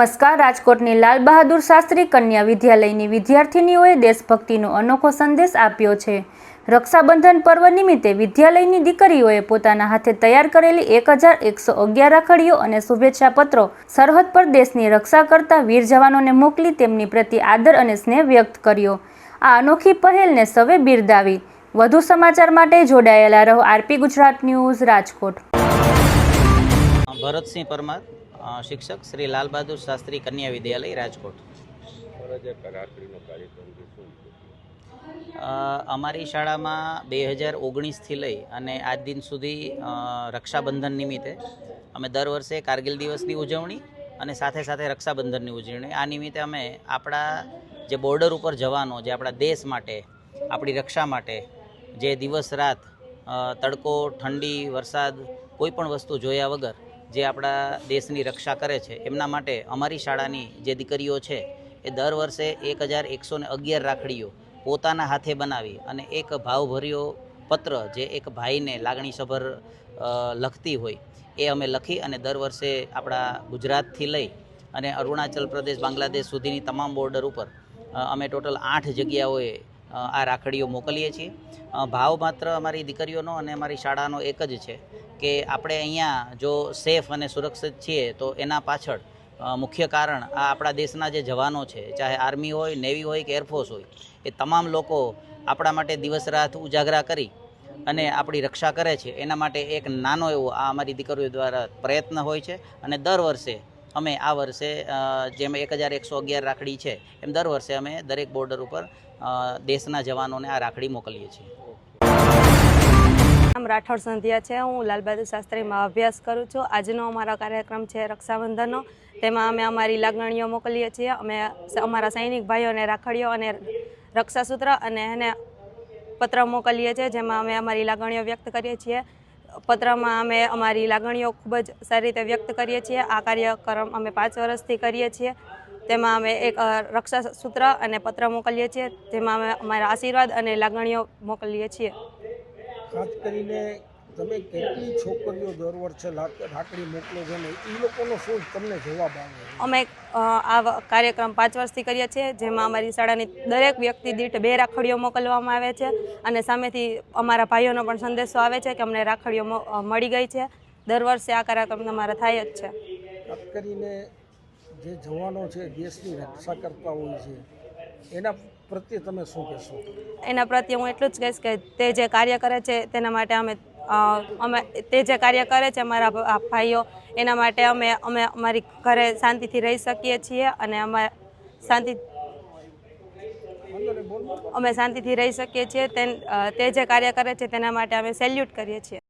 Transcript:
નમસ્કાર। રાજકોટની લાલ બહાદુર શાસ્ત્રી કન્યા વિદ્યાલયની વિદ્યાર્થીનીઓએ દેશભક્તિનો અનોખો સંદેશ આપ્યો છે। રક્ષાબંધન પર્વ નિમિત્તે વિદ્યાલયની દીકરીઓએ પોતાના હાથે તૈયાર કરેલી 1111 રાખડીઓ અને શુભેચ્છા પત્રો સરહદ પર દેશની રક્ષા કરતા વીર જવાનોને મોકલી તેમની પ્રત્યે આદર અને સ્નેહ વ્યક્ત કર્યો। આ અનોખી પહેલને સૌએ બિરદાવી। વધુ સમાચાર માટે જોડાયેલા રહો આરપી ગુજરાત ન્યૂઝ રાજકોટ। ભરતસિંહ પરમાર, शिक्षक श्री लाल बहादुर शास्त्री कन्या विद्यालय राजकोट। अमारी शाळा में 2019 थी लई अने आज दिन सुधी रक्षाबंधन निमित्ते अमे दर वर्षे कारगिल दिवसनी उजवणी अने साथे साथे रक्षाबंधननी उजवणी आ निमित्ते अमे आपड़ा जे बॉर्डर पर जवानो जे आपड़ा देश माटे आपणी रक्षा माटे जे दिवस रात तड़को ठंडी वरसाद कोईपण वस्तु जोया वगर जे आपड़ा देशनी रक्षा करे छे एमना माटे अमारी शाळानी जे दीकरीओ छे ए दर वर्षे 1111 राखड़ीओ पोताना हाथे बनावी अने एक भावभर्यो पत्र जे एक भाईने लागणीसभर लखती होय ए अमे लखी अने दर वर्षे आपड़ा गुजरातथी लई अने अरुणाचल प्रदेश बांग्लादेश सुधीनी तमाम बॉर्डर पर अमे टोटल 8 जग्याओए आ राखड़ीओ मोकलीए छीए। भाव मात्र अमारी दीकरीओनो अने अमारी शाळानो एक ज छे कि આપણે અહીંયા જો સેફ અને સુરક્ષિત છીએ તો એના પાછળ મુખ્ય કારણ આ આપણા દેશના જે જવાનો છે, ચાહે આર્મી હોય, નેવી હોય કે એરફોર્સ હોય, એ તમામ લોકો આપણા માટે દિવસ રાત ઉજાગરા કરી અને આપણી રક્ષા કરે છે। એના માટે એક નાનો એવો આ અમારી દીકરીઓ દ્વારા પ્રયત્ન હોય છે અને દર વર્ષે અમે આ વર્ષે જેમ 1111 રાખડી છે એમ દર વર્ષે અમે દરેક બોર્ડર ઉપર દેશના જવાનોને આ રાખડી મોકલીએ છીએ। नाम राठौड़ संध्या है। हूँ लाल बहादुर शास्त्री में अभ्यास करूँ छूँ। आजनो अमारो कार्यक्रम है रक्षाबंधन। तेमां अमे अमारी लागणीओ मोकलीए छीए। अमे अमारा सैनिक भाईओने राखड़ीओ अने रक्षासूत्र अने एने पत्र मोकलीए छीए, जेमां अमे अमारी लागणीओ व्यक्त करीए छीए। पत्रमां अमे अमारी लागणीओ खूब ज सारी रीते व्यक्त करीए छीए। आ कार्यक्रम अमे 5 वर्षथी करीए छीए। तेमां अमे एक रक्षासूत्र अने पत्र मोकलीए छीए, जेमां अमे अमारा आशीर्वाद अने लागणीओ मोकलीए छीए। खास करीने तमे केटली छोकरीओ दर वर्षे राखड़ी मोकलो छो ने ई लोकोनो शुं तमने जवाब आवे? अमे आ कार्यक्रम 5 वर्षथी करीए छीए, जेमां अमारी शाळानी दरेक व्यक्ति दीठ 2 राखड़ीओ मोकलवामां आवे छे अने सामेथी अमारा भाईओनो पण संदेशो आवे छे के अमने राखड़ीओ मळी गई छे। दर वर्षे आ कार्यक्रम अमारा थाय ज छे। खास करीने जे जवानो छे देशनी रक्षा करता होय छे एना प्रत्ये तमे शुं कहेशो? एना प्रत्ये हूँ एटલું જ કહીશ કે તે જે કાર્ય કરે છે તેના માટે અમે તે જે કાર્ય કરે છે અમારા ભાઈઓ એના માટે અમે અમારી ઘરે શાંતિથી રહી શકીએ છીએ અને અમે શાંતિથી રહી શકીએ છીએ। તે જે કાર્ય કરે છે તેના માટે અમે સેલ્યુટ કરીએ છીએ।